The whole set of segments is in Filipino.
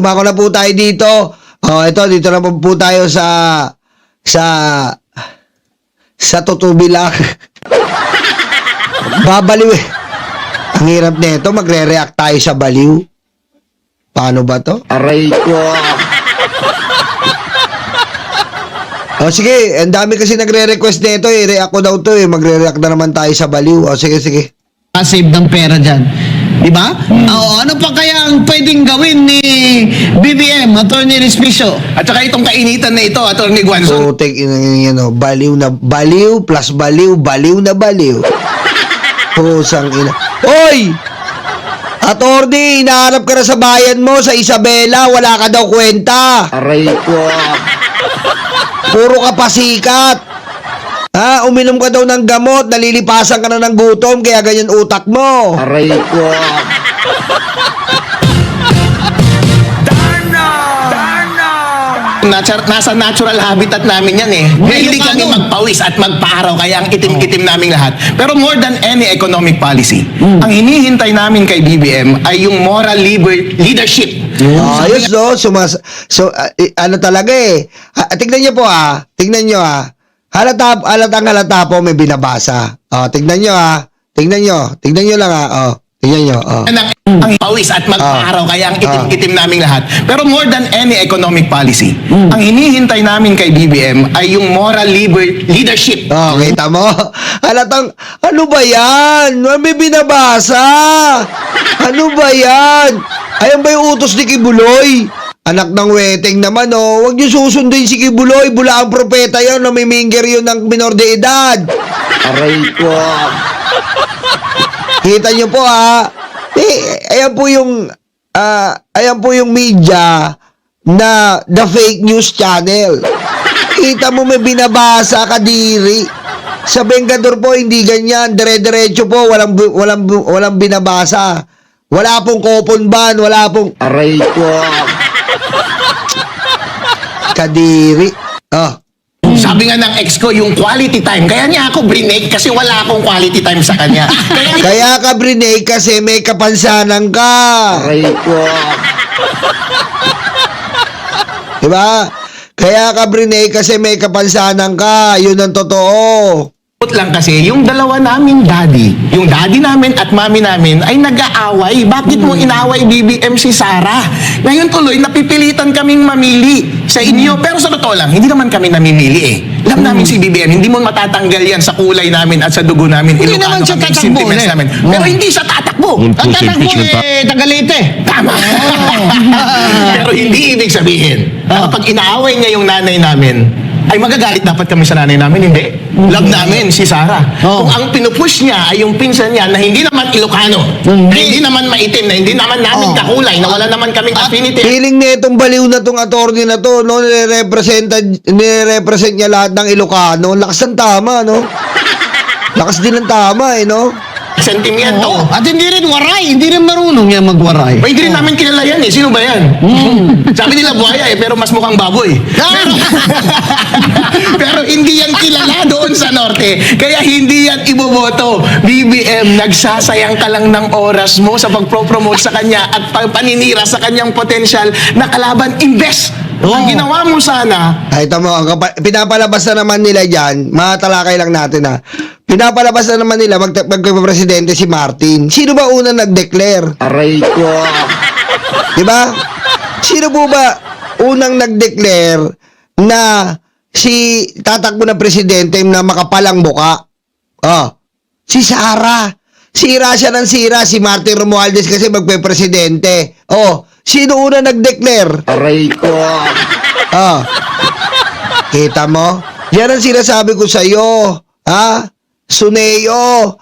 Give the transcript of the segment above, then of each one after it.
dumako na po tayo dito. Ito, dito na po tayo sa tutubi lang. Babaliw eh. Ang hirap nito, magre-react tayo sa baliw. Paano ba to? Aray ko. Sige, ang dami kasi nagre-request nito eh. React ko daw to eh. Magre-react na naman tayo sa baliw. Sige. Save ng pera dyan. Diba? Ano pa kaya ang pwedeng gawin ni BBM, Atty. Respicio? At saka itong kainitan na ito, Atty. Guanzon. So, take baliw na baliw plus baliw na baliw. Pusang ina. Hoy! Attorney, hinahanap ka na sa bayan mo, sa Isabela, wala ka daw kwenta. Aray ko. Puro ka pasikat. Uminom ka daw ng gamot, nalilipasan ka na ng gutom, kaya ganyan utak mo. Aray ko. Nasa natural habitat namin yan eh. Mahilig kami magpawis at magpaaraw, kaya ang itim-itim naming lahat. Pero more than any economic policy, ang hinihintay namin kay BBM ay yung moral leadership. Ayos no, ano talaga eh. Tignan niyo po tignan niyo halata po may binabasa. Tignan niyo tignan niyo lang tignan niyo. Ang pawis at magpaaraw, kaya ang itim-itim naming lahat. Pero more than any economic policy, ang hinihintay namin kay BBM ay yung moral leadership. Kita mo? Halatang, ano ba yan? May binabasa. Ano ba yan? Ayan ba yung utos ni Kibuloy? Anak ng weteng naman, Huwag niyo susunduin si Kibuloy. Bula ang propeta yan, namiminger yun ng minor de edad. Aray ko. Kita niyo po, ayan po yung media na the fake news channel. Kita mo may binabasa, Kadiri. Sa Bengador po, hindi ganyan. Dire-diretso po, walang binabasa. Wala pong coupon ban, wala pong... Aray ko. Kadiri. Sabi nga ng ex ko, yung quality time. Kaya niya ako brinake kasi wala akong quality time sa kanya. Kaya ka brinake kasi may kapansanan ka. Aray ko. Diba? Kaya ka brinake kasi may kapansanan ka. Yun ang totoo. Lang kasi, yung dalawa namin daddy, yung daddy namin at mami namin ay nag-aaway. Bakit mo inaway BBM si Sara? Ngayon tuloy, napipilitan kaming mamili sa inyo. Pero sa totoo lang, hindi naman kami namimili eh. Alam namin si BBM, hindi mo matatanggal yan sa kulay namin at sa dugo namin. Hindi naman siya kami, tatakbo, sentiments namin. Pero hindi siya tatakbo. Ang tatakbo Tagalite. Tama. Pero hindi ibig sabihin, kapag inaaway niya yung nanay namin, ay magagalit dapat kami sa nanay namin, hindi. Love namin si Sara. Kung ang pinupush niya ay yung pinsan niya na hindi naman Ilocano, na hindi naman maitim, na hindi naman namin kakulay, na wala naman kaming affinity. Feeling netong baliw na tong attorney na to, nire-represent niya lahat ng Ilocano. Lakas ng tama, no? Lakas din ng tama, no? Sentimiento. At hindi rin waray. Hindi rin marunong yan magwaray. Hindi rin namin kilala yan eh. Sino ba yan? Sabi nila buhaya eh, pero mas mukhang baboy. Pero hindi yan kilala doon sa norte. Kaya hindi yan iboboto. BBM, nagsasayang ka lang ng oras mo sa pagpropromote sa kanya at paninira sa kanyang potensyal na kalaban. Imbes ang ginawa mo sana. Ito mo, pinapalabas na naman nila dyan, matalakay lang natin pinapalabas na naman nila magpresidente si Martin. Sino ba unang nag-declare? Aray ko. Diba? Sino po ba unang nag-declare na si tatakbo na presidente na makapalang buka? Si Sara. Sira siya ng sira si Martin Romualdez kasi magpe-presidente. Sino unang nag-declare? Aray ko. Kita mo? Yan ang sinasabi ko sa'yo. Suneo,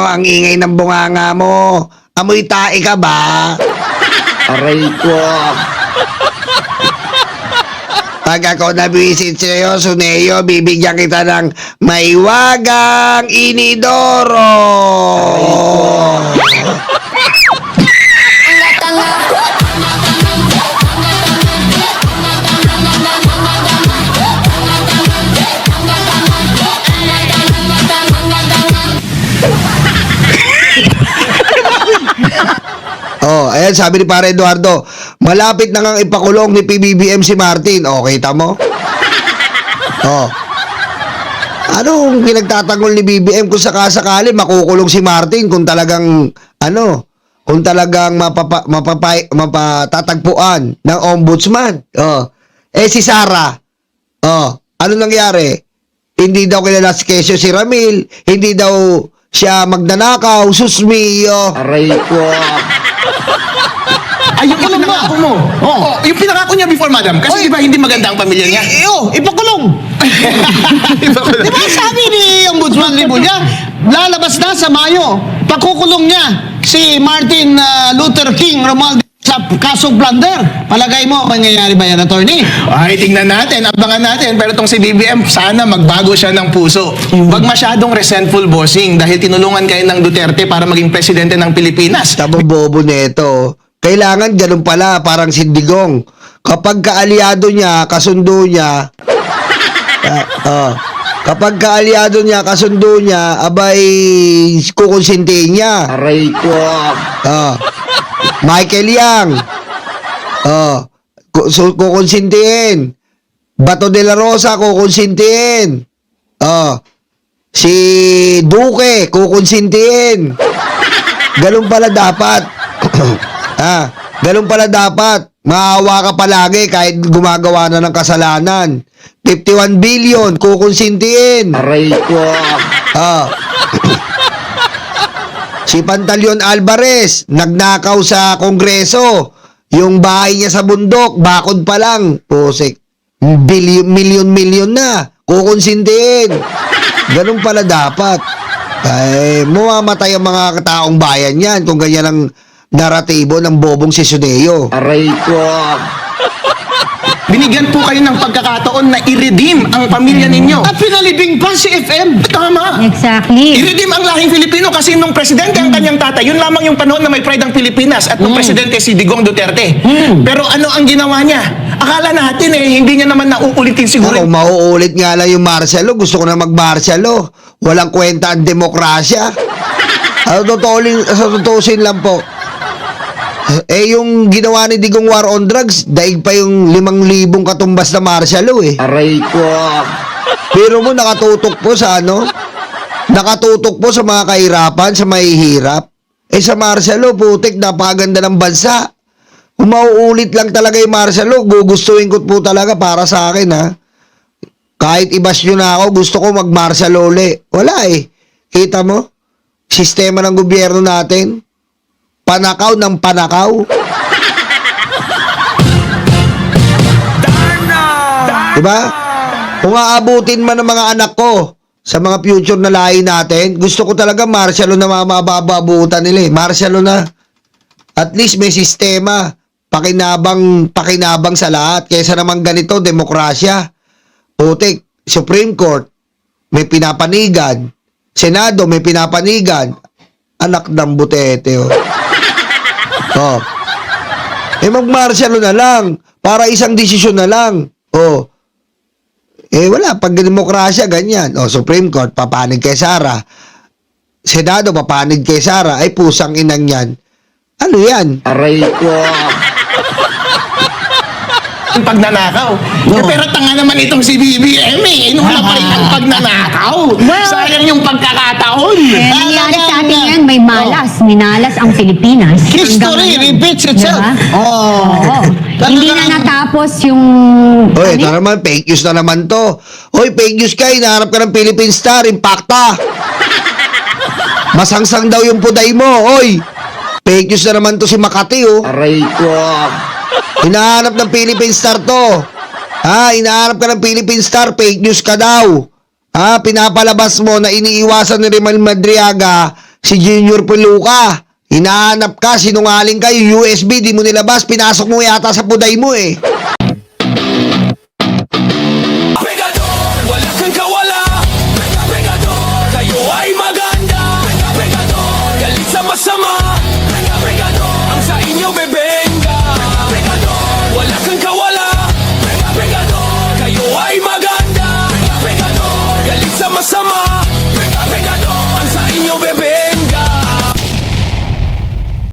ang ingay ng bunganga mo. Amoy tae ka ba? Aray ko. Pag ako nabisit sa'yo, Suneo, bibigyan kita ng maiwagang inidoro. Ayan, sabi ni Pare Eduardo, Malapit na ngang ipakulong ni PBBM si Martin. O, kita mo? Oh. Anong pinagtatanggol ni BBM kung sakasakali makukulong si Martin kung talagang kung talagang mapatatagpuan ng ombudsman. Oh. Si Sara. Oh, ano nangyari? Hindi daw kilala si Kesyo si Ramil, hindi daw siya magnanakaw, susmiyo. Aray ko. Ay, yung pinangako mo. Oh, yung pinangako niya before, madam. Kasi di ba hindi maganda ang pamilya niya? Ipakulong. Di ba sabi ni Ombudsman Rimulya, lalabas na sa Mayo, pakukulong niya si Martin Luther King Romualdez sa kasong plunder. Palagay mo, mangyayari ba yan, attorney? Ay, tingnan natin, abangan natin. Pero itong si BBM, sana magbago siya ng puso. Wag masyadong resentful, bossing, dahil tinulungan kayo ng Duterte para maging presidente ng Pilipinas. Tabo bobo nito. Kailangan ganun pala, parang sindigong. Kapag kaalyado niya, kasundo niya, kapag kaalyado niya, kasundo niya, abay, kukonsintihin niya. Aray ko. Michael Yang, kukonsintihin. Bato de la Rosa, kukonsintihin. Si Duque, kukonsintihin. Ganun pala dapat. Ganun pala dapat. Maawa ka palagi kahit gumagawa na ng kasalanan. 51 billion, kukonsintihin. Aray ko. Si Pantaleon Alvarez, nagnakaw sa Kongreso. Yung bahay niya sa bundok, bakod pa lang. Pusik. Milyon na. Kukonsintihin. Ganun pala dapat. Ay, mamamatay ang mga taong bayan yan kung ganyan ang naratibo ng bobong si Sudeo. Aray ko. Binigyan po kayo ng pagkakataon na i-redeem ang pamilya ninyo. At pinalibing pa si FM. Tama. Exactly. I-redeem ang lahing Filipino kasi nung presidente ang kanyang tatay, yun lamang yung panahon na may pride ang Pilipinas at nung presidente si Digong Duterte. Pero ano ang ginawa niya? Akala natin hindi niya naman nauulitin siguro. Ako, mauulit nga lang yung martial law. Gusto ko na mag-martial law. Walang kwenta ang demokrasya. Sa tutusin lang po. Yung ginawa ni Digong War on Drugs, daig pa yung 5,000 katumbas na martial law Aray ko. Pero mo nakatutok po sa nakatutok po sa mga kahirapan, sa mahihirap. Sa martial law, putik, napakaganda ng bansa. Kung mauulit lang talaga yung martial law, gugustuhin ko po talaga para sa akin, Kahit ibas nyo na ako, gusto ko mag-martial law ulit. Wala Kita mo? Sistema ng gobyerno natin. Panakaw ng panakaw. Diba? Kung aabutin man ng mga anak ko sa mga future na lahi natin, gusto ko talaga martial law na mabababutan nila Martial law na. At least may sistema. Pakinabang sa lahat. Kaysa naman ganito, demokrasya. Putik, Supreme Court, may pinapanigan. Senado, may pinapanigan. Anak ng butete, mag-martial law na lang. Para isang desisyon na lang. Wala. Pag demokrasya, ganyan. Supreme Court, papanig kay Sara. Senado, papanig kay Sara. Ay, pusang inang yan. Ano yan? Aray ko. Ang pagnanakaw. Pero tanga naman itong si BBM Inuna pa rin ang pagnanakaw. Sayang yung pagkakataon. Nangyari sa atin yan, may minalas ang Pilipinas. History repeats itself. Diba? Hindi na natapos yung... Ito naman, fake news na naman to. Fake news ka, hinahanap ka ng Philippine Star, Impacta. Masangsang daw yung puday mo, fake news na naman to si Makati, Aray ko. Hinahanap ng Philippine Star to. Hinahanap ka ng Philippine Star, fake news ka daw. Pinapalabas mo na iniiwasan ni Rimal Madriaga si Junior Peluca. Hinahanap ka, sinungaling ka, yung USB, di mo nilabas, pinasok mo yata sa puday mo